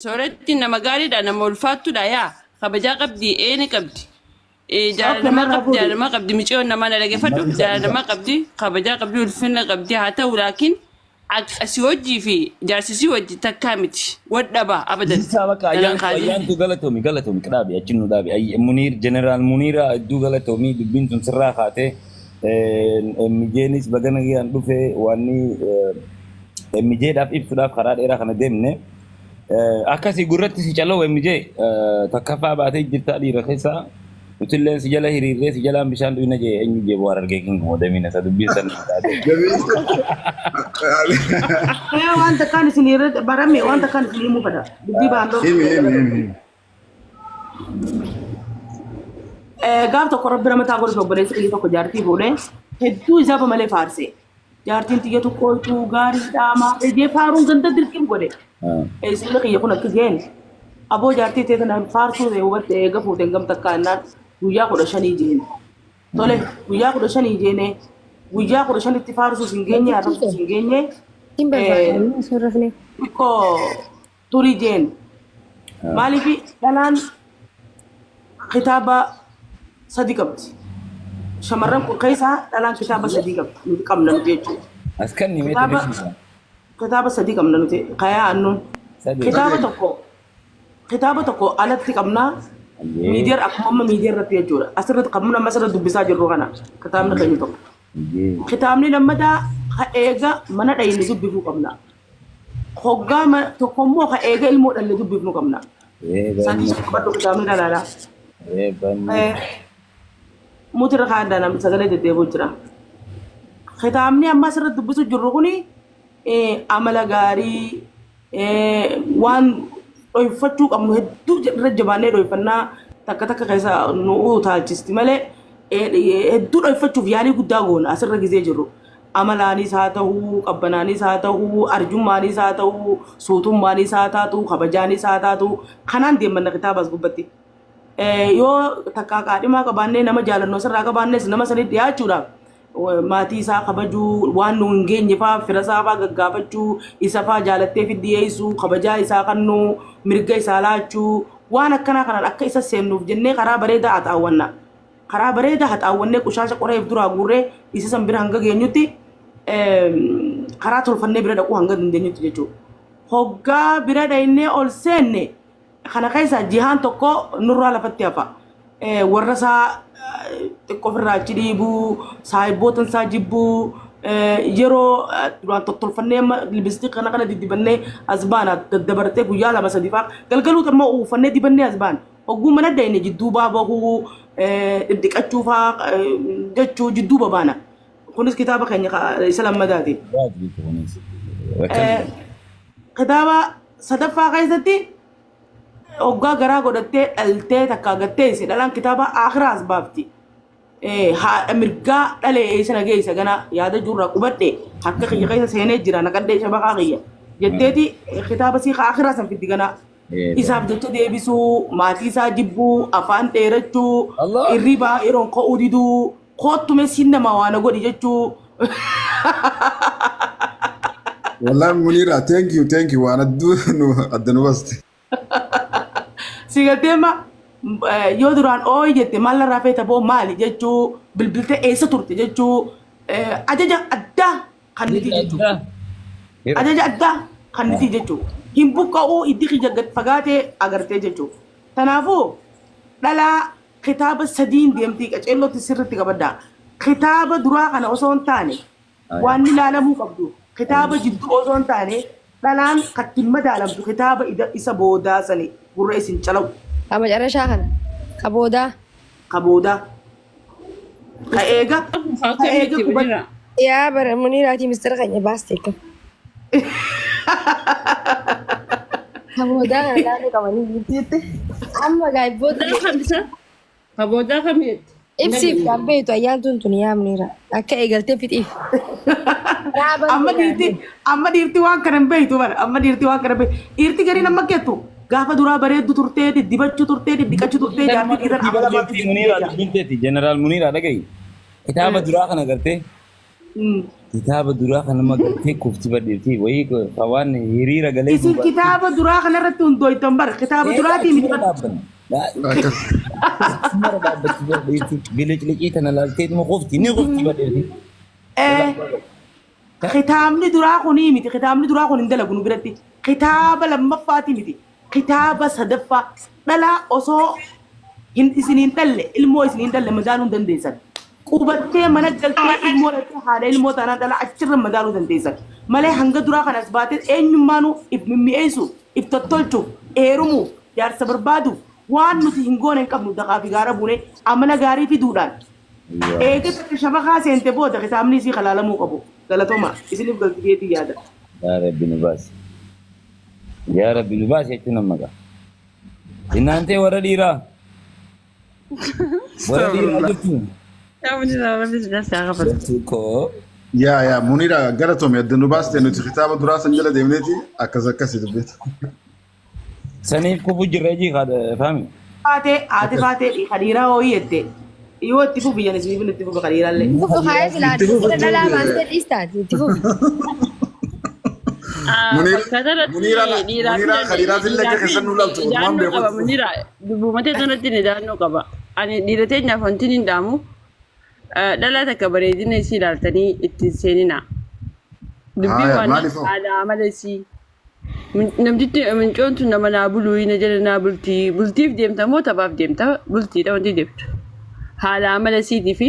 Sooretti nama gaariidha nama ulfaattuudha yaa kabajaa qabdi eeni qabdi. Jaalama qabdi micoon nama na dhaggeeffadhu jaalama qabdi kabajaa qabdi ulfina qabdi haa ta'u laakiin asii wajjii fi jaarsisii wajji takkaa miti wadhaba abadan. Ayaan tu galatomi qadaabi achi nu dhaabi Muniir Jeneraal Muniira iddoo galatomi dubbiin sun sirraa kaatee mijeenis bagana giyaan dhufe waanni mijeedhaaf ibsuudhaaf karaa dheeraa kana deemne akkasii gurratti si caloo mijee takkafaa baatee jirtaa dhiira keessaa utilleen si jala hiriirree si jalaan bishaan dhuyna jee eenyu jee bu'aar argee kin moodamiin isa dubbiin san wanta kan isin barame wanta kan isin himu fada dubbii baandoo gaaf tokko rabbi nama taa godhu obboleessa kiyya tokko jaartii fuudhee hedduu isaa malee faarsee jaartiin xiyya tokkootu gaarii dhaamaa ejee faaruun ganda dirqim godhe isin kiyya kun akka geen aboo jaartii ta'e kana faarsuu hubatte eega fuuteen gamta kaannaan guyyaa 15 jeen tole guyyaa 15 jeene guyyaa 15 itti faarsuu sin geenye arrabsu sin geenye ko turi jeen maalifi dhalaan kitaaba sadi qabdi shamarran kun keessaa dhalaan kitaaba sadi qabna nuti jechuudha. Askan ni meetii kitaaba sadi qabna nuti kayaa annuun kitaaba tokko alatti qabnaa miidiyaa akkuma miidiyaa irratti jechuudha. Asirratti qabnu amma asirratti dubbisaa jirru kana kitaabni keenya tokko. Kitaabni lammataa eega mana dhayinni dubbifuu qabna. Hoggaa tokkommoo eega ilmoo dhalle dubbifnu qabna. Sadii qabadhu kitaabni dhalaalaa. Mutirra kaandaan namni sagalee deddeebi'u jira. Kitaabni amma asirratti dubbisu jirru kuni amala gaarii waan dhoyfachuu qabnu hedduu irra jabaannee dhoyfannaa takka takka keessa nu utaalchisti malee hedduu dhoyfachuuf yaalii guddaa goona asirra gizee jirru. Amalaanis haa ta'uu, qabbanaanis haa ta'uu, arjummaanis haa ta'uu, suutummaanis haa ta'uu, kabajaanis haa ta'uu kanaan deemanna kitaabas gubbatti. Yoo takka qaadhimaa qabaannee nama jaalannoo sirraa qabaannes nama sanii dhiyaachuudhaaf maatii isaa kabajuu waan nu hin geenye fa'aa fira isaa fa'aa gaggaafachuu isa fa'aa jaalattee fi dhiyeessuu kabajaa isaa kannuu mirga isaa laachuu waan akkanaa kanaan akka isa seennuuf jennee karaa bareedaa haxaawwanna. Karaa bareedaa haxaawwannee qushaasha qoreef duraa guurree isa san bira hanga geenyutti karaa tolfannee bira dhaquu hanga dandeenyutti jechuudha. Hoggaa bira dhaynee ol seenne kana keessa jihaan tokko nurraa lafatti hafa. Warra isaa xiqqoo ofirraa achi dhiibuu, saayibootan isaa jibbuu, yeroo duraan tottolfannee libistii kana diddibannee as baana daddabartee guyyaa 2-3 fa'aa galgaluu immoo uffannee dibannee as baana. Hogguu mana dhayne jidduu baabahuu dhiqachuu fa'aa jechuu jidduu babaana. Kunis kitaaba keenya isa lammadaati. Kitaaba sadaffaa keessatti hoggaa garaa godhattee dhaltee takka gattee isi dhalaan kitaaba akhiraas baafti. Haadha mirgaa dhalee isa nageessa gana yaada jirra qubadhe harka kiyya keessa seenee jira naqadhee shabaqaa kiyya jetteeti kitaaba sii akhiraas san fiddi gana isaaf jecha deebisuu maatii isaa jibbuu afaan dheerachuu irribaa yeroon ka'uu diduu koottume siin nama waan godhi jechuu. Wallahi Muniira thank you waan addanu baste. Sigatema yoo duraan ooyi jette maal narraa feeta boo maali jechuu bilbiltee eessa turte jechuu ajaja addaa kan nuti jechuu ajaja addaa kan nuti jechuu hin buqqa'uu iddi kiyya gad fagaatee agartee jechuu. Kanaafuu dhalaa kitaaba sadiin deemtii qaceellootti sirriitti qabaddaa. Kitaaba duraa kana osoo hin taane waan ilaalamuu qabdu kitaaba jidduu osoo hin taane dhalaan kattiin madaalamtu kitaaba isa boodaa sani gurra isin calawu. Kama carrashaa kana kaboodaa. Kaboodaa. Ka eega kubadda. Yaa bara Muniiraatii mistira keenya baastee kan. Kaboodaa kana laafee qabanii jirti. Amma gaayibboota. Kaboodaa kamitti? Ibsiif gabbeetu ayyaantuun tun yaa Muniira akka eegaltee fixiif. Amma dhiirti waan kana hin beektu bara amma dhiirti waan kana beektu dhiirti gariin amma geettu gaafa duraa bareeddu turtee diddibachuu turtee diddiqachuu turtee jaartii dhiiran Jeneraal Muniira dhagayi kitaaba duraa kana gartee kitaaba duraa kana nama gartee kufti badheetii wayii hawaan hiriira galee isin kitaaba duraa kanarratti hundooytan bara kitaaba duraatii miti dhaabbanna. Mara dhaabbachuu badheetii bilicliqii tana laalteetuma kufti ni kufti badheetii. kitaabni duraa kunii miti kitaabni duraa kun hin dalagu nu biratti kitaaba lammaffaati miti kitaaba sadaffaa dhalaa osoo isiniin dhalle ilmoo isiniin dhalle madaaluu hin dandeessan qubattee mana galtee ilmoo dhattee haadha ilmoo taanaan dhalaa achirra madaaluu dandeessan malee hanga duraa kanas baatee eenyummaanuu if mimmi'eessuuf if tottolchuuf eerumuuf jaarsa barbaaduuf waan nuti hin goone hin qabnu daqaa fi gaara buune amala gaarii fiduudhaan eegatti shabakaa seente booda kitaabni isii kalaalamuu qabu galatoma isiniif galtigeetii yaada. Yaa Rabbi nu baasi. Yaa Rabbi nu baasi jechuun amma ga'a. Inaantee warra dhiiraa. Warra dhiiraa jechuun. Koo. yaa Muniira galatoome adda nu baastee nuti kitaaba duraa san jala deemneeti akkasi dubbeetu. Saniif kufu jirra jii faami. Faatee hadiiraa hooyi jette yoo itti fufu biyyan isiniif itti fufu hadiiraallee. Tufu haaya silaati. Dhalaa maastee dhiistaati. Tufu. Muniira hadiiraa fillee akka keessan nu laltu waan beeku. Muniira dubbumatee sanatti ni daannoo qaba. Ani dhiira teenyaaf wanti hin dhaamu dhalaa takka bareedina isii ilaaltanii ittiin seenina. Dubbii waan haala amala isii. Namtichi mincoon tun nama naa buluu na jala naa bultii bultiif deemta moo taphaaf deemta bultiidha wanti deemtu. Haala amala isiitii fi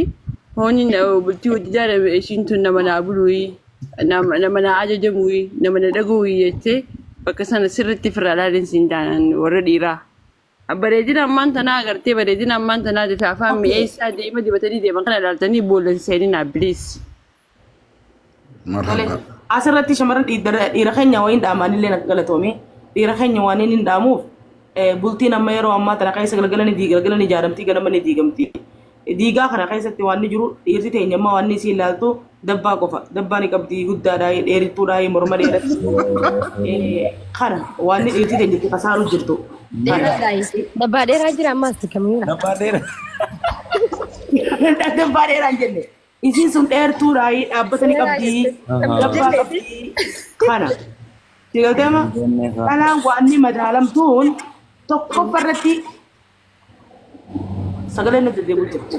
hooni bultii hojii jaalala ishiin tun nama naa buluu nama naa ajajamuu nama na dhaguu jettee bakka sana sirriitti firraa ilaalin siin daanan warra dhiiraa. Bareedina ammaan tanaa agartee bareedina ammaan tanaa deetaa afaan mi'eessaa deema dibatanii deeman kana ilaaltanii boollan seeninaa biliis. Asirratti shamarran dhiira keenya wayiin dhaamanillee akka galatoome dhiira keenya waan inni hin dhaamuuf bultiin amma yeroo ammaa tana keessa galgalan ijaaramtii ganama ni diigamti. Diigaa kana keessatti waan ni jiru dhiirti teenya ammaa waan ni isii ilaaltu dabbaa qofa dabbaa ni qabdi guddaadhaa dheerittuudhaa morma dheeratti kana waan ni dhiirti teenya itti kasaaru jirtu. Dabbaa dheeraa jira ammaas kamiira. Dabbaa dheeraa. Dabbaa dheeraa hin jenne. Isin sun dheertuudhaa dhaabbatanii qabdi dabbaa qabdi kana. Sigalteema dhalaan waan ni madaalamtuun tokkoffarratti sagalee na deddeebi'u jirtu.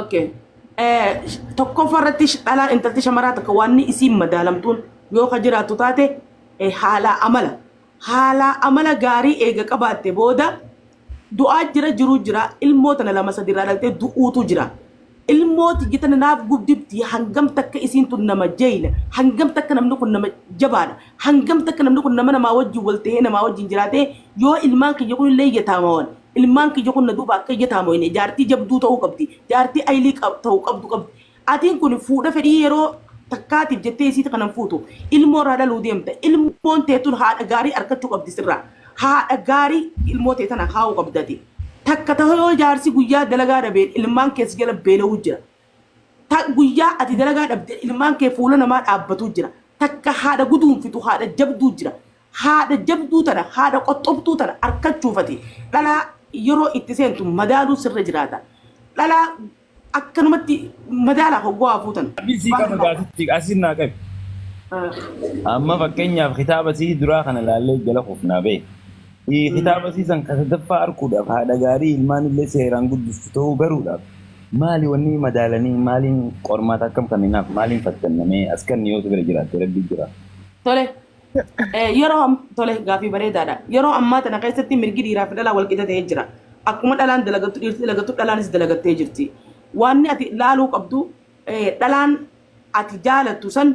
Okay. Tokkoffarratti dhalaan intalti shamaraa takka waan ni isiin madaalamtuun yoo ka jiraattu taate haala amala gaarii eega qabaatte booda du'aa jiruu jira ilmoota na lama sadi irraa dhaltee du'uutu jira. Ilmooti gitana naaf gubdibti hangam takka isiin tun nama jeeyla hangam takka namni kun nama jabaadha hangam takka namni kun namaa wajjin wal ta'ee namaa wajjin jiraatee yoo ilmaan kiyya kun illee iyyataamawan ilmaan kiyya kun na duuba akka iyyataamawan jaartii jabduu ta'uu qabdi jaartii aylii ta'uu qabdi. Atiin kun fuudha fedhii yeroo takkaatiif jettee isii kanan fuutu ilmoo irraa dhaluu deemta ilmoon teetun haadha gaarii argachuu qabdi sirraa haadha gaarii ilmoo teetana haa'uu qabdati. Takka ta'uu yoo jaarsi guyyaa dalagaa dhabeen ilmaan keessa jala beela'uu jira. Guyyaa ati dalagaa dhabde ilmaan kee fuula namaa dhaabbatu jira. Takka haadha guduunfitu haadha jabduu jira. Haadha jabduu tana haadha qoxxobtuu tana harkachuufati. Dhalaa yeroo itti seentu madaaluu sirra jiraata. Dhalaa akkanumatti madaalaa hoggaa hafuutan. Abisii qaba gaasitti asiin naa qabi. Amma fakkeenyaaf kitaaba sii duraa kana laallee jala kufnaa bee. Kitaaba siisan kasadaffaa arguudhaaf haadha gaarii ilmaan illee seeraan guddistu ta'uu baruudhaaf maali wanni madaalanii maaliin qormaata akkam kamiinaaf maaliin fattannamee as kan yoo bira jiraatte rabbi jira. Tole yeroo tole gaafii bareedaadha. Yeroo ammaa tana keessatti mirgi dhiiraa fi dhalaa wal qixa ta'ee jira. Akkuma dhalaan dalagattu dhiirti dalagattu dhalaanis dalagattee jirti. Wanni ati laaluu qabdu dhalaan ati jaalattu san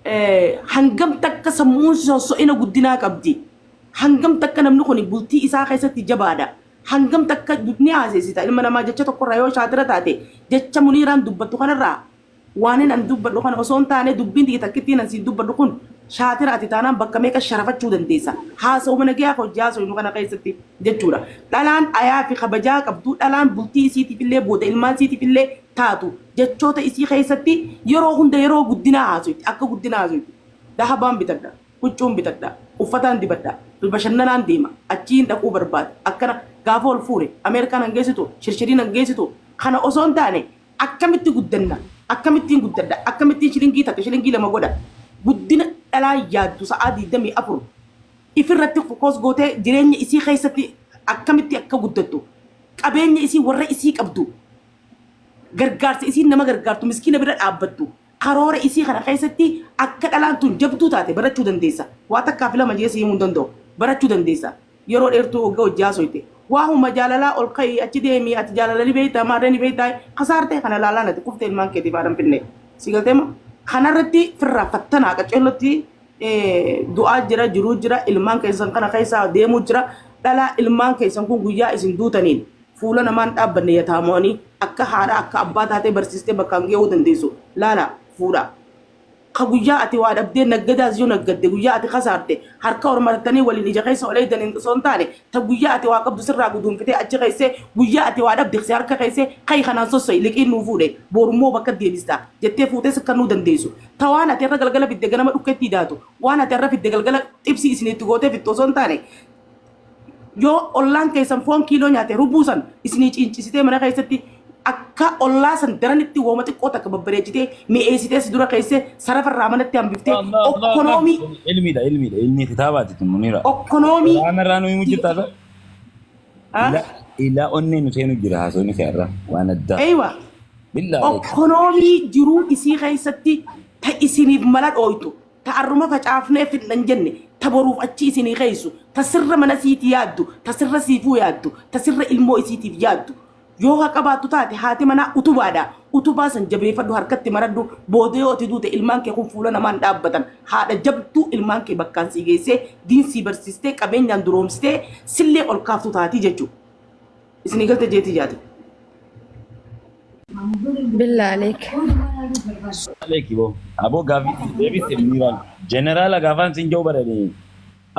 hangam takka sammuun soso'ina guddinaa qabdi. Hangam takka namni kun bultii isaa keessatti jabaadha. Hangam takka ni haasesita ilma namaa jecha tokkorraa yoo shaatira taate jecha Muniiraan dubbattu kanarraa waan inni dubbadhu kana osoo hin taane dubbiin xiqqaa takkittiin ansiin dubbadhu kun shaatira ati taanaan bakka meeqa sharafachuu dandeessa. Haasa'uma nagaa hojii haasa'u kana keessatti jechuudha. Dhalaan ayaa fi kabajaa qabdu dhalaan bultii isiitiif illee booda ilmaan isiitiif illee taatu jechoota isii keessatti yeroo hunda yeroo guddinaa haasa'utti akka guddinaa haasa'utti dahabaan bitadha huccuun bitadha uffataan dibadha bashannanaan deema achiin dhaquu barbaada akkana gaafa ol fuure Ameerikaan hangeessitu shirshiriin hangeessitu kana osoo hin taane akkamitti guddanna akkamittiin guddadda akkamittiin shilingii takka shilingii lama godha guddina dhalaa yaaddu sa'aa 24 ifirratti fokus gootee jireenya isii keessatti akkamitti akka guddattu qabeenya isii warra isii qabdu gargaarsa isii nama gargaartu miskiina bira dhaabbattu karoora isii kana keessatti akka dhalaan tun jabduu taate barachuu dandeessa waa takkaa fi lama jeesii himuu danda'u barachuu dandeessa yeroo dheertuu waggaa hojii haasoyte waahuma jaalalaa ol ka'ii achi deemii ati jaalalanii beektaa maarreen beektaa kasaarte kana laalaan ati kuftee ilmaan keetiif haadhan finne si galteema kanarratti firraa fattanaa qaceellotti du'aa jira jiruu jira ilmaan keessan kana keessaa deemuu jira dhalaa ilmaan keessan kun guyyaa isin duutaniin fuula namaan dhaabbanne yataamo'anii akka haadha akka abbaa taatee barsiistee bakkaan ga'uu dandeessu laala fuudha. Ka guyyaa ati waa dhabdee naggadaas yoo naggadde guyyaa ati kasaarte harka hormartanii waliin ija keessa ol eedan osoo hin taane ta guyyaa ati waa qabdu sirraa guduunfitee achi keessee guyyaa ati waa dhabde harka keessee kai kanaan sossoi liqiin nuu fuudhe borummoo bakka deebista jettee fuutee akka nuu dandeessu ta waan ati irra galgala fidde ganama dhukkeetti daatu waan ati irra fidde galgala xibsii isinitti gootee fittu osoo hin taane yoo ollaan keessan foon kiiloo nyaate rubuusan isinii cincisitee mana keessatti akka ollaa san daranitti wooma xiqqoo takka babbareechitee mi'eessitee si dura keessee sarafarraa manatti hambiftee okkonoomii ilmi kitaabaati tun Muniira okkonoomii waan irraa nuyi mujjitaadha ilaa onnee nu seenu jira haasawni fe'arra waan addaa eeywa okkonoomii jiruu isii keessatti ta isiniif mala dhooytu ta arruma facaafnee fidhan jenne ta boruuf achi isinii keessu ta sirra mana siiti yaaddu ta sirra siifuu yaaddu ta sirra ilmoo isiitiif yaaddu yoo haqa baattu taate haati manaa utubaadha utubaa san jabeeffadhu harkatti maradhu boodee yoo ati duute ilmaan kee kun fuula namaan dhaabbatan haadha jabduu ilmaan kee bakkaan sii geessee diinsii barsiistee qabeenyaan duroomsitee sillee ol kaaftu taatii jechuudha. Isinii galte jeetii jaate. Billah aleek. Aleeki boo aboo gaafii deebiste Muniiraan jeneraala gaafaan siin jiru badanii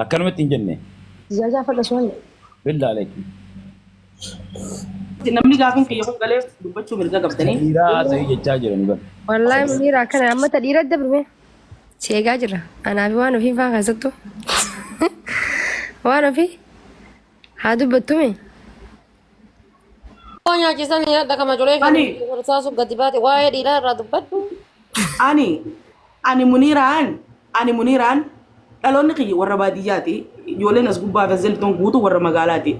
akkanumatti hin jenne. Jaajaa fadha soonni. Billah aleeki. Namni gaafin kiyya kun galee dubbachuu mirga qabdanii. Dhiiraa ta'ee jechaa jirani bara. Wallahi Muniira kana amma ta dhiira dabrime. Seegaa jira. Anaafi waan ofii faa keessattu. Waan ofii haa dubbattume. Nyaachisan yaadda kama jolee kan saasuuf gadi baate waa'ee dhiiraa irraa dubbadhu. Ani Muniiraan dhaloonni kiyya warra baadiyyaati. Ijoolleen as gubbaa fazziltuun guutuu warra magaalaati.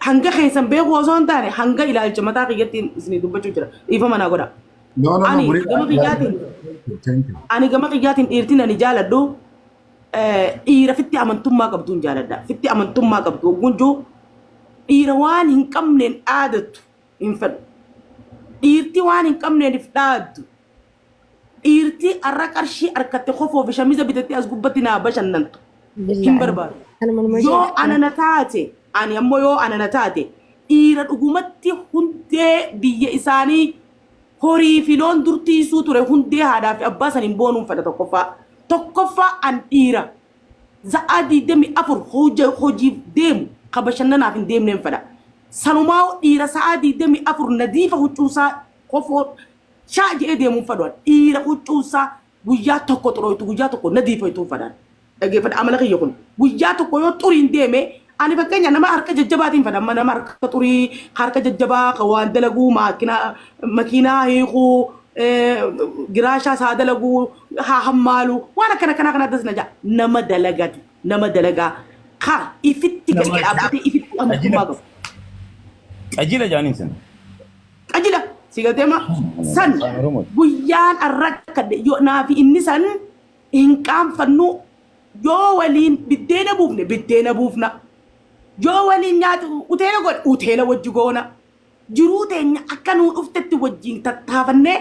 Hanga keessan beeku osoo hin taane hanga ilaalcha mataa kiyyattiin isinii dubbachuu jira. Dhiifa manaa godha. Ani gama kiyyaatiin dhiirtiin ani jaaladhu dhiira fitti amantummaa qabduun jaaladha. Fitti amantummaa qabdu gunjuu dhiira waan hin qabneen dhaadatu hin fedhu. Dhiirti waan hin qabneeniif dhaaddu. Dhiirti har'a qarshii harkatte kofoo fi shamiza bitattee as gubbatti naa bashannantu. Hin barbaadu. Yoo anana taate ani ammoo yoo anana taate dhiira dhugumatti hundee biyya isaanii horii fi loon durtiisuu ture hundee haadhaa fi abbaa saniin boonuun fedha tokkoffaa an dhiira za'aa 24 hojiif deemu ka bashannanaaf hin deemneen fedha sanumaa dhiira sa'aa 24 nadiifa huccuusaa kofoo shaa je'ee deemuun fedhan dhiira huccuusaa guyyaa tokko xurooytu guyyaa tokko nadiifa ituu fedhan dhageeffadha amala kiyya kun guyyaa tokko yoo xuriin deeme ani fakkeenya nama harka jajjabaatiin fedhan nama harka xurii harka jajjabaa ka waan dalaguu makiinaa hiikuu giraashaa isaa dalaguu haa hammaalu waan akkana kana dasna jaa nama dalagaa ka ifitti galgee dhaabbatee ifitti amantummaa qabu. Qajila jaaniin sana. Qajila si galteema san guyyaan arrakkadhe yoo naafi inni san hin qaanfannu yoo waliin biddeena buufna. Yoo waliin nyaatu uteela wajji goona jiruu teenya akka nuu dhuftetti wajjiin tattaafannee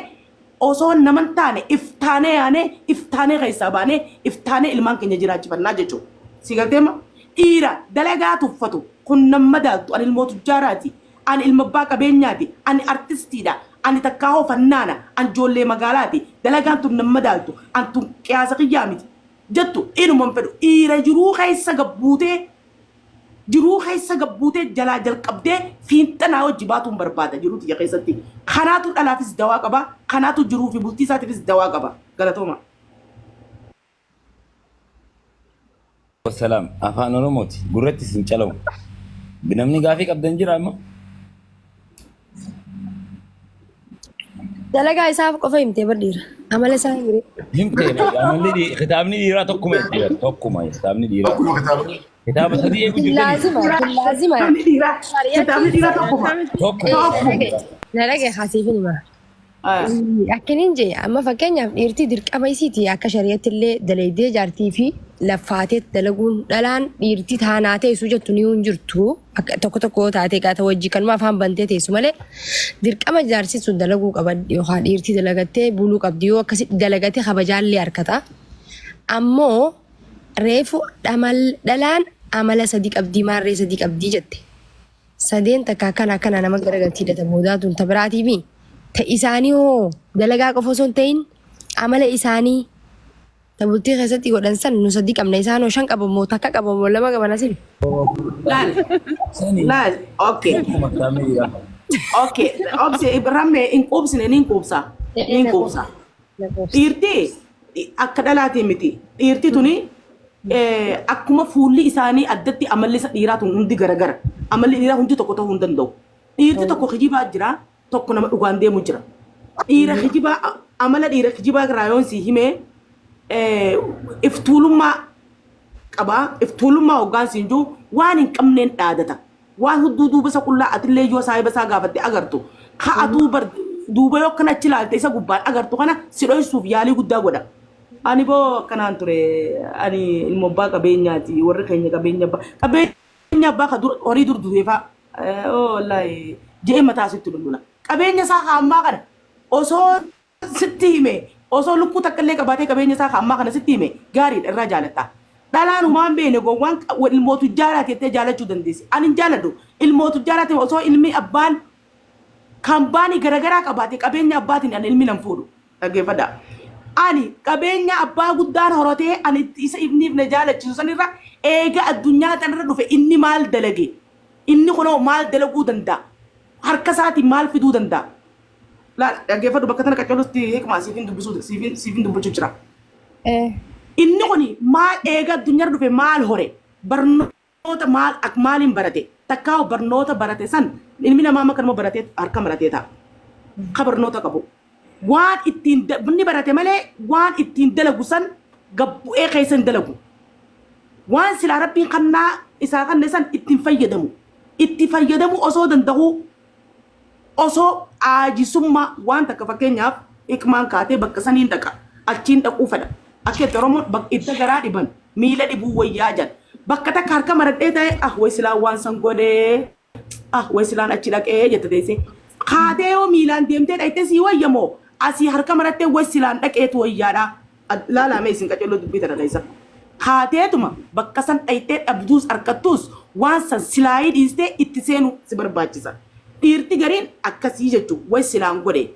osoo naman taane iftaanee keessaa baanee iftaanee ilmaan keenya jiraachifannaa jechuudha. Si galteema dhiira dalagaa tuffatu kun nama daaltu ani ilmoo tujjaaraati ani ilma abbaa qabeenyaati ani artistiidha ani takkaahoo fannaana ani ijoollee magaalaati dalagaan tun nama daaltu ani tun qiyaasa kiyyaa miti jettu inuman fedhu dhiira jiruu keessa gabbuutee. Jiruu keessa gabbuutee jalaa jalqabdee fiinxanaa hojii baatuun barbaada jiruu tiyya keessatti. Kanaatu dhalaafis dawaa qaba. Kanaatu jiruu fi bultii isaatiifis dawaa qaba. Galatooma. Wasalaam afaan Oromooti gurratti sin calamu Binamni gaafii qabdan jira amma. Dalagaa isaaf qofa himtee badhiira. Amala isaa himree. Himtee amalli kitaabni dhiiraa tokkuma jechuudha. Tokkuma kitaabni dhiiraa. Akkuma kitaaba. Kitaaba sadii eegu jirtanii. Laazima. Kitaabni dhiiraa tokkuma. Tokkuma. Dalagaa haasiifin hima. Akkiniin jee amma fakkeenyaaf dhiirtii dirqama isiiti akka shari'atti illee dalaydee jaartii fi laffaateet dalaguun dhalaan dhiirtii taanaa teessu jettu ni hin jirtu tokko tokko taatee qaata wajjii kanuma afaan bantee teessu malee dirqama jaarsi sun dalaguu qaba yookaan dhiirtii dalagattee buluu qabdi yoo akkasitti dalagatee kabajaallee harkata ammoo reefu dhalaan amala sadii qabdii maarree sadii qabdii jette sadeen takka akkana nama garagaltii data boodaatuun tabiraatii fi isaanii hoo dalagaa qofa osoo hin ta'in amala isaanii tabultii keessatti godhan san nu sadii qabna isaan hoo shan qabamoo takka qabamoo lama qaban asii. Laal, okay. Okay, obse ramne in qubsine nin qubsa. Nin qubsa. Dhiirtii akka dhalaatii miti. Dhiirtii tuni akkuma fuulli isaanii addatti amalli isa dhiiraa tun hundi garagara. Amalli dhiiraa hundi tokko ta'uu hin danda'u. Dhiirtii tokko kijibaa jira. Tokko nama dhugaan deemu jira. Dhiira kijibaa amala dhiira kijibaa raayoon si himee iftuulummaa qabaa. Iftuulummaa hoggaan siin jiru waan hin qabneen dhaadata. Waan hudduu duuba isa qullaa atillee yoo saahiba isaa gaafatte agartu. Ka'atuu duuba yoo akkana achi ilaalte isa gubbaan agartu kana si dhoysuuf yaalii guddaa godha. Ani boo kanaan ture ani ilmoo abbaa qabeenyaati warri keenya qabeenya abbaa ka horii dur dureefaa. Wallaahi jee mataa sitti lulula. Qabeenya isaa hammaa kana osoo sitti hime osoo lukkuu takka illee qabaatee qabeenya isaa hammaa kana sitti hime gaariidha irraa jaalatta. Dhalaan uumaan beene gowwaan ilmootu jaalaate jettee jaalachuu dandeessi. Ani hin jaaladhu ilmootu jaalaate osoo ilmi abbaan kambaanii garagaraa qabaate qabeenya abbaatiin ani ilmi nan fuudhu. Dhaggeeffadha. Ani qabeenya abbaa guddaan horotee ani isa ibniif na jaalachiisu sanirra eega addunyaa tanarra dhufe inni maal dalage? Inni kunoo maal dalaguu danda'a? Harka isaatiin maal fiduu danda'a? Dhaggeeffadhu bakka tana qaccolusti hiikmaa siifin dubbachuu jira. Inni kuni maal eega addunyaa dhufe maal hore? Barnoota maaliin barate? Takkaa barnoota barate san ilmi namaa makkanuma baratee harka maratee ta'a. Ka barnoota qabu. Waan ittiin bunni barate malee waan ittiin dalagu san gabbu'ee keessa hin dalagu. Waan silaa rabbiin kannaa isaa kanne san ittiin fayyadamu. Itti fayyadamu osoo danda'u osoo aajisummaa waan takka fakkeenyaaf hikmaan kaatee bakka saniin dhaqa achiin dhaquu fedha. Akka itti Oromoon itti garaa dhiban miila dhibuu wayyaa jedhan. Bakka takka harka maradhee ta'e waysilaan waan san godhee waysilaan achi dhaqee jette teessee. Kaatee yoo miilaan deemtee dhaqxee sii wayyamoo asii harka marattee waysilaan dhaqeetu wayyaadha. Laalamee isin qaccelloo dubbii tana keessa. Kaateetuma bakka san dhaqxee dhabduus harkattuus waan san silaayii dhiistee itti seenu si barbaachisa. Dhiirti gariin akkasii jechuun waysilaan godhe.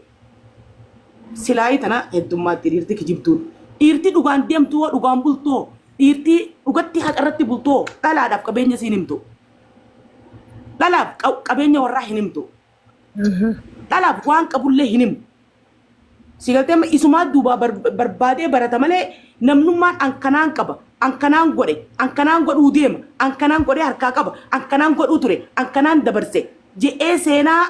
Silaayii tana heddummaatti dhiirti kijibtuun. Dhiirti dhugaan deemtuu dhugaan bultoo. Dhiirti dhugatti haqarratti bultoo dhalaadhaaf qabeenya siin himtu. Dhalaaf qabeenya warraa hin himtu. Dhalaaf waan qabullee hin himu. Sigaltee isumaa duubaa barbaadee barata malee namnummaan ankanaan qaba. Ankanaan godhe. Ankanaan godhuu deema. Ankanaan godhee harkaa qaba. Ankanaan godhuu ture. Ankanaan dabarse. Je'ee seenaa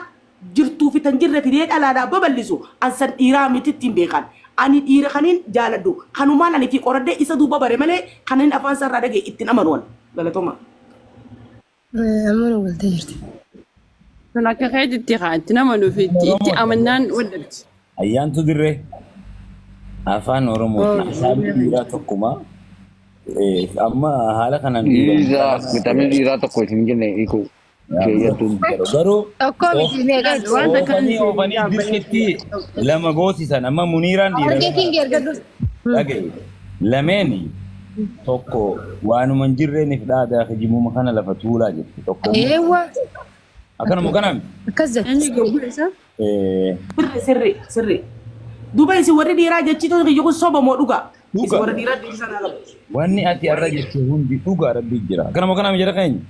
jirtuu fi tan jirre fidee dhalaadhaaf babal'isu. Ansan dhiiraa mitittiin beekan. Ani dhiira kaniin jaaladhu. Kanumaan ani fi qoradhee isa duuba bare malee kanin afaan sarraa dhagee ittiin amanuwan. Galatoma. Amanuu galtee jirti. Kun akka keetitti itti nama nufi itti amannaan waldhabdi. Ayyaantu dirree afaan Oromoo isaanii dhiiraa tokkuma. Amma haala kanaan Vitamin dhiiraa tokko isin jenne hiikuu. Garuu Tokkoo miti meeqa Wanta kan oofanii dirreetti lama goosisan amma Muniiraan argeetiin geergadhu. dhagaye lameeni tokko waanuma hin jirreeniif dhaadaa kijimuma kana lafa tuulaa jirti tokko Eewwa akkanuma kanaan akkas jedhu. inni gobbu isa Sirri. Duuba isin warri dhiiraa jechitoon kiyya kun soba moo dhugaa? Isin warri dhiiraa deebisaa naa qabu. wanni ati irra jette hundi dhugaa rabbii jira akkanuma kanaan jedha keenya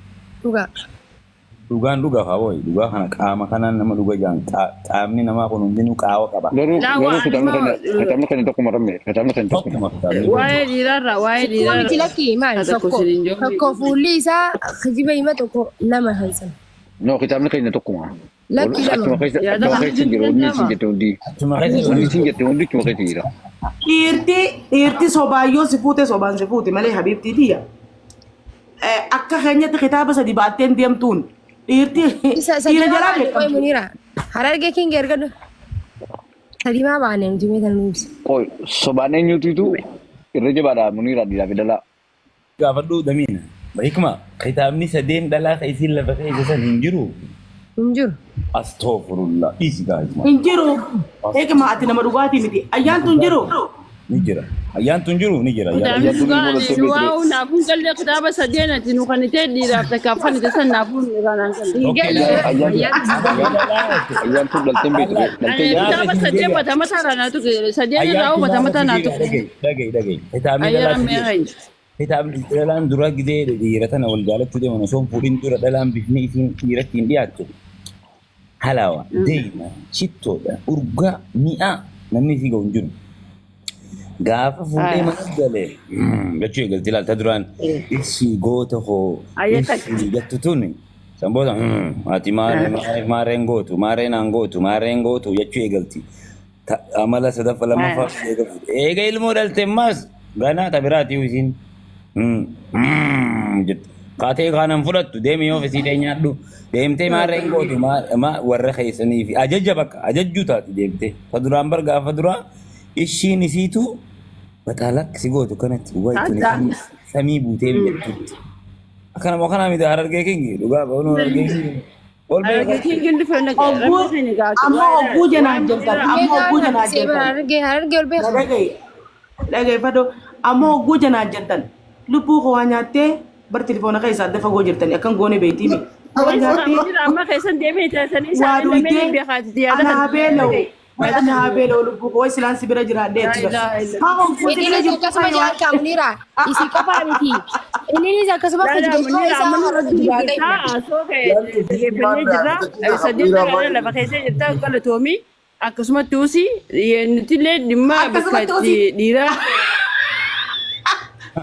Dhugaa. Dhugaan dhugaa kaawwai dhugaa kana qaama kanaan nama dhuga jaan qaamni namaa kun hundinuu qaawa qaba. Garuu kitaabni kan tokko marame kitaabni kan tokko waa'ee dhiirarraa Miti lakki maal tokko fuulli isaa kijiba hima tokko nama hansan. no kitaabni kan tokko ma Lakki lama. Akkuma keessa jiru inni siin jette hundi inni siin jette hundi akkuma keessa jira. dhiirti sobaayyoo si fuute sobaan si fuute malee habiibtii tiyya. Akka keenyatti kitaaba sadi baatteen deemtuun dhiirti dhiira jalaa beekamtu. Munira harargee king ergadu. Sadimaa baanee nuti meetan nuubsi. Qoy sobaan eenyuutu irra jabaadha Muniira dhiiraa fi dhalaa. Gaafadhu damiina. Hikma kitaabni sadeen dhalaa ka isin lafa keessa san hin jiru. Hin jiru. Astaghfirullah. Isi gaajima. Hin jiru. Eegama ati nama dhugaatii miti. Ayyaantu hin jiru. Ni jira. Ayyaantu hin jiru ni jira. Waaw naafuun qallee kitaaba sadeenati nu kan itee dhiiraaf takkaafan ite san naafuun irraan Ayyaantu dhalteen beektu. kitaaba sadeen mata mataa naatu sadeen irraa mata mataa naatu. Dhaga'i. Kitaabni dhalaa kitaabni dhalaan dura gidee dhiira tana wal jaalachuu deeman osoo fuudhin dura dhalaan bifni isiin dhiiratti hin dhiyaattu. Halaawa, deema, shittoodha, urgaa, mi'aa namni isii ga'u hin jiru. Gaafa fuudhee mana galee jechuu eegalti ilaalta duraan ibsi goota hoo ibsi jettu tuni sanboota ati maareen gootu jechuu eegalti. Amala sadaffa lammaffaa eega ilmoo dhalte ammaas ganaa tabiraati isiin. Kaatee kanan fudhattu deemi yoo fisiidhee nyaadhu deemtee maarreen gootu warra keessanii fi ajaja bakka ajajjuu taati deemtee fa duraan bar gaafa duraa ishiin isiitu baxaalak si gootu kanatti wayituni samii buutee biyyattutti akkanama akkanaa miti harargee kingi dhugaa ba'uun harargee kingi ol Amma ogguu janaan jalqabe. Amma ogguu janaan jalqabe. Harargee ol beeku. Dhaggeeffadhu. Amma ogguu janaan jalqabe. Lubbuu koo waa nyaattee bar telefoona keessaa adda fagoo jirtanii akkan goone beektii miti. amma keessan deemee taasisanii Waa isaan lameen duwitee beekaati ana habeela'u lubbuu koo isilaan si bira jiraadhee itti La ilaha bira. Haa ogguu Innis akkasuma jaalka Munira. Isi qofaa miti. Innis akkasuma fiigicha isaa har'a dubaadha. lafa keessa jirta galatoomii akkasumatti usi nuti illee dhimma bakka itti dhiiraa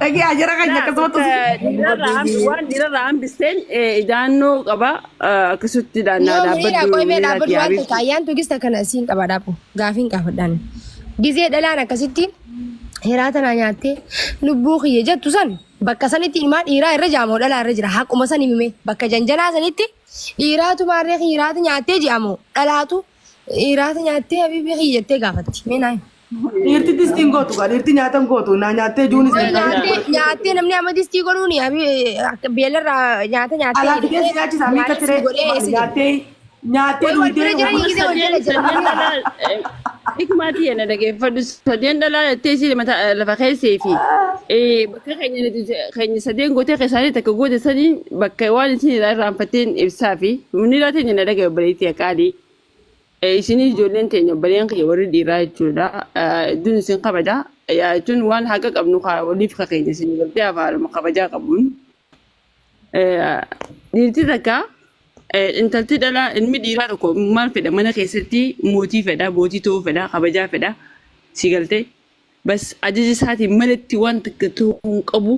Dhagee ajara kan akkasumatti waan dhiirarraa hambisteen idaannoo qaba akkasutti Munira qoyibee dhaabbatu waan ta'e ayyaan tugista kana siin qaba dhaabbu gaafiin qaafadhaan. Gizee dhalaan akkasitti heeraa tanaa nyaattee lubbuu kiyya jettu san bakka sanitti ilmaan dhiiraa irra jaamoo dhalaa irra jira haquma san himime bakka janjanaa sanitti dhiiraatu maarree hiiraatu nyaattee ji'amoo dhalaatu hiiraatu nyaattee habiibii kiyya jettee gaafatti meenaa. dhiirti distiin gootu gaa dhiirti nyaatan gootu naa nyaattee juunis Nyaattee namni amma distii godhuun beelarraa nyaata nyaattee. alaatti keessa nyaachisaa miika tiree nyaattee duwitee Hikmaatii yana dhageeffadhu sadeen dhalaa jettee si lafa keessee fi bakka keenya sadeen gootee keessaanii takka goote sanii bakka waan isin irraanfatteen ibsaa fi munira teenya na dhagaye obboleettii akaadii isinii ijoolleen teenya obboleen kiyya warri dhiiraa jechuudha iddoon isin kabaja jechuun waan haqa qabnu waliif keenya isin galtee afaan kabajaa qabuun dhiirti takka intalti dhalaa ilmi dhiiraa tokko maal fedha mana keessatti mootii fedha mootii ta'uu fedha kabajaa fedha si galtee bas ajaja isaatiin malatti waan takka ta'uu hin qabu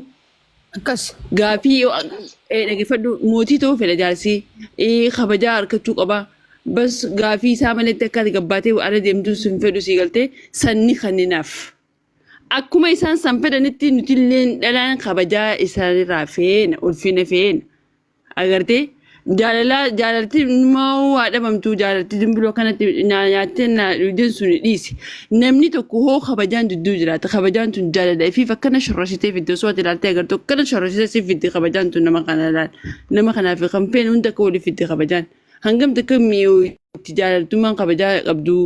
Akkas. gaafii dhageeffadhu mootii ta'uu fedha jaarsi kabajaa harkachuu qaba bas gaafii isaa malatti akka ati gabbaatee ala deemtu sun fedhu si galtee sanni kanninaaf akkuma isaan san fedhanitti nuti illee dhalaan kabajaa isaanirraa feena ulfina feena agartee jaalalti immoo waa dhabamtu jaalalti dimbiloo kanatti nyaattee dhugdeen sun dhiisi namni tokko hoo kabajaan jidduu jiraata kabajaan tun jaalala fi akkana shorrositee fidde osoo ati ilaaltee agartu akkana shorrositee si fidde kabajaan tun nama kanaaf kan feene hunda akka waliif fidde kabajaan hangam takka mi'oo itti jaalaltummaan kabajaa qabdu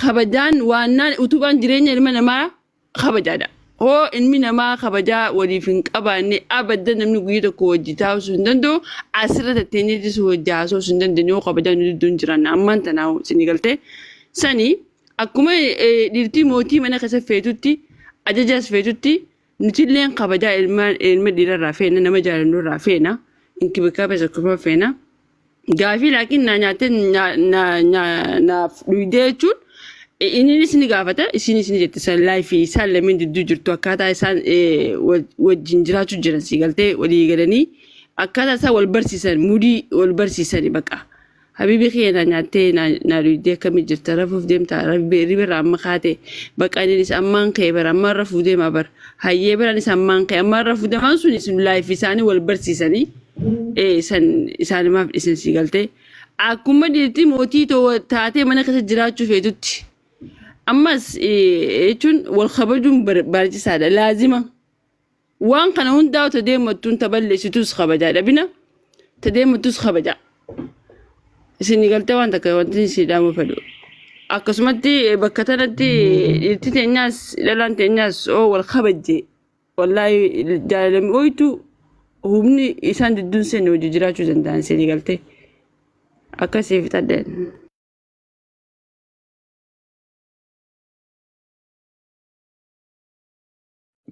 kabajaan waannaan utubaan jireenya ilma namaa kabajaadha. Hoo ilmi namaa kabajaa waliif hin qabaanne abadda namni guyyaa tokko wajji taa'uu hin danda'u asirratti teenyeetis wajji haasa'uu hin dandeenye hoo kabajaan nuti iddoon jiran ammaan tanaa isin galtee sanii akkuma dhiirtii mootii mana keessa feetutti ajajaas feetutti nuti illee kabajaa ilma dhiirarraa feena nama jaalallu irraa feena inkibikaabes akkuma feena Gaafii laakiin na nyaattee naaf dhuydee jechuun innis ni gaafata isinis ni jette san laayifii isaan lameen jidduu jirtu akkaataa isaan wajjin jiraachuu jiran si galtee walii galanii akkaataa isaan wal barsiisan mudii wal barsiisani baqa. Habibi kiyya na nyaattee na dhuydee akkamii jirta rafuuf deemta ribirra amma kaate baqa innis ammaan ka'e bara ammaan rafuu deema bara hayyee biraanis ammaan ka'e ammaan rafuu deeman sun isin laayifii isaanii wal barsiisanii isaanimaaf dhisan si galtee akkuma dhiirtii mootii taatee mana keessa jiraachuu feetutti ammas jechuun wal kabajuun barbaachisaadha laazima waan kana hundaa ta deemattuun ta balleessitus kabajaa dhabina ta deemattus kabajaa isin galtee waan takka wanti isin dhaamu fedhu akkasumatti bakka tanatti dhiirtii teenyaas dhalaan teenyaas oo wal kabajjee wallaahi jaalalami ooytu humni isaan didduun seenne hojii jiraachuu danda'an isin galtee akkasiif tadeen.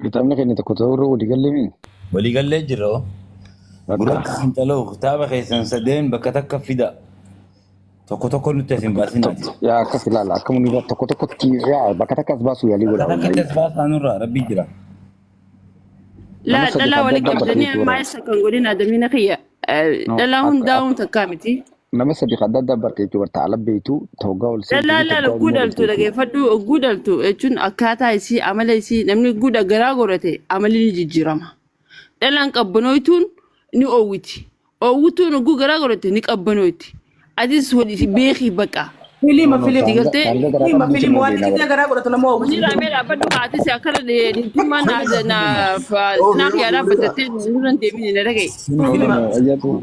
Kitaabni keenya tokko ta'urra waliigallee waliigallee jirra gurratti intaloo kitaaba keessan sadeen bakka takka fida tokko nutti asin baasinaati. yaa akkas ilaala akka munii tokko tokkotti bakka takkas baasuu yaalii godha. Bakka takkas baasaanurraa rabbii jira. لا لا ولا قبلني ما يسكن قولين آدمين خيا لا هم داون تكامتي nama sadi qadda dabartee jubarta ala beeytu tawgaawul لا قودلتو لقي فدو قودلتو إيشون أكاتا يسي عمل يسي نمني قودا غراغورتي عملي نجي جرامة لا نقبنويتون ني أوتون نقو غراغورتي نقبنويتي أديس ودي بيخي بكا فيلم واني كده غراغورتو نمو لا ميرا بدو قاتي سأكرر دي تما نا فناخي على بتتين نورن تيمين نرجع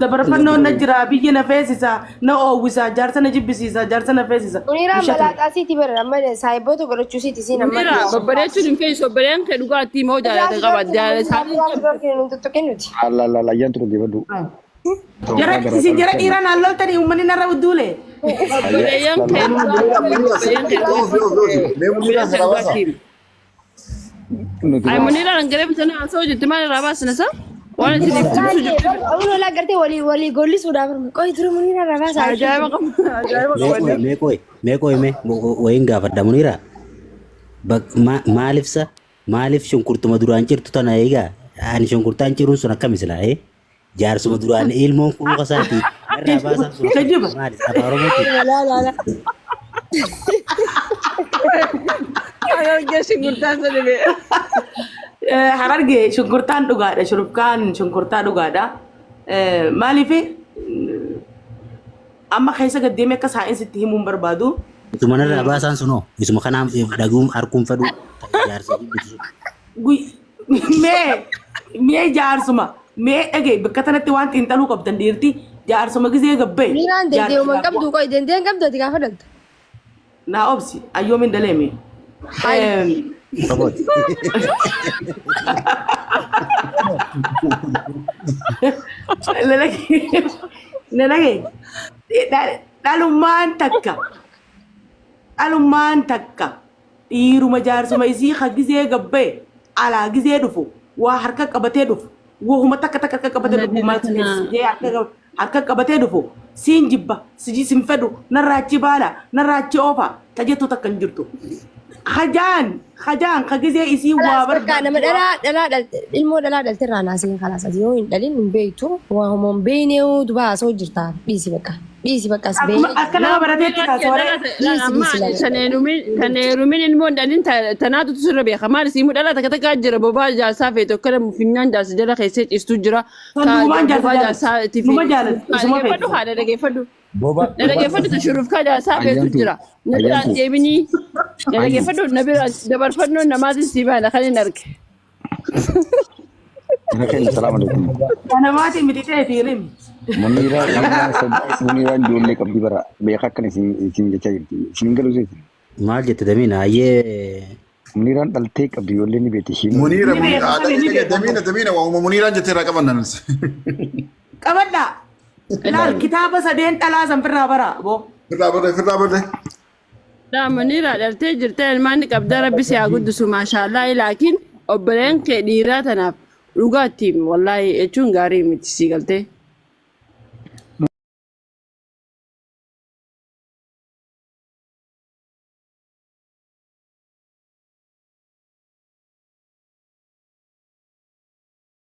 دبرفنو نجرا بيجي نفسيسا نو ويسا جارسا نجيبسيسا جارسا نفسيسا منيرة ملاتاسي تبر أما سايبوتو قرچوسي تسين أما منيرة ببريتشو نمكي سوبرين كدوغا تيمو جالا تقابل جالا ساري la yantu di badu jara Iran allol tadi umani nara udule ببريان أي منيرة نقرب تنا أسوي جتمان راباس نسا وانا تدي أقول لا قرتي ولي قولي سودا كوي ترى منيرة راباس عجائب ميكوي وين قافة منيرة مالف شنكرت مدران شرط تنايجا أنا شنكرتان شرون سنا كم سلا جار سما دران ilmu كل قصاتي راباس سنا لا hararge shunkurtaan dhugaadha shurufkaan shunkurtaa dhugaadha maaliif amma keessa gaddeeme akka saayinsitti himuun barbaadu Tumana rabasan suno isuma kana dagum arkum fadu jaarsa bitu mee jaarsuma mee dhagee bakka tanatti waan xiinxaluu qabdan dhiirti jaarsuma gisee gabbee Minaan deedeemu man qabdu qoy deendeen qabdu ati gaafa dhalta naa obsi ayyoomin daleeme Lelaki dhalummaan takka dhiiruma jaarsuma isii ka gisee gabbee alaa gisee dhufu waa harka qabatee dhufu wahuma takka qabatee dhufu maal harka qabatee dhufu siin jibba sin fedhu narraachi baala narraachi oofa tajettu takka hin jirtu. Hajaan ka gisee isii waa barbaadu. Nama ilmoo dhalaa dhaltirraa naasiin kalaas ati yoo hin dhalin hin beektu waa homoon beeknee dubaa asoo jirtaa dhiisi bakka as beekne. Akka nama barateetti kaasa kan heerumin ilmoo dhalin tanaatu sirra beeka maal isiimuu dhalaa takka takkaa jira bobaa jaarsaa feetu akka nama finnaan jaarsa jala keessee ciistuu jira. Bobaan jaarsaa dhaggeeffadhu haadha dhaggeeffadhu. Dhaggeeffadhu tashuruuf kaa jaarsaa feetu jira. Nabiraan deebinii dhaggeeffadhu nabiraan dabarfannoo namaatiin si baana kan hin arge. Assalamualaikum. Namaatiin miti ta'e fiirim. Munira ijoollee qabdi bara beekaa akkan isin jechaa jirti isin galuu seeti. Maal jette damiin ayyee Muniraan dhaltee qabdi ijoollee ni beekti ishiin. Damiina waamuma Muniraan jettee irraa qabanna. Qabadhaa. Laal kitaaba sadeen dhalaa san firraa bara boo. Firraa barre. Munira dhaltee jirtee ilmaan qabda rabbi si haa guddisu maashaallah laakiin obboleen kee dhiiraa tanaaf dhugaatti wallaahi jechuun gaarii miti si galtee.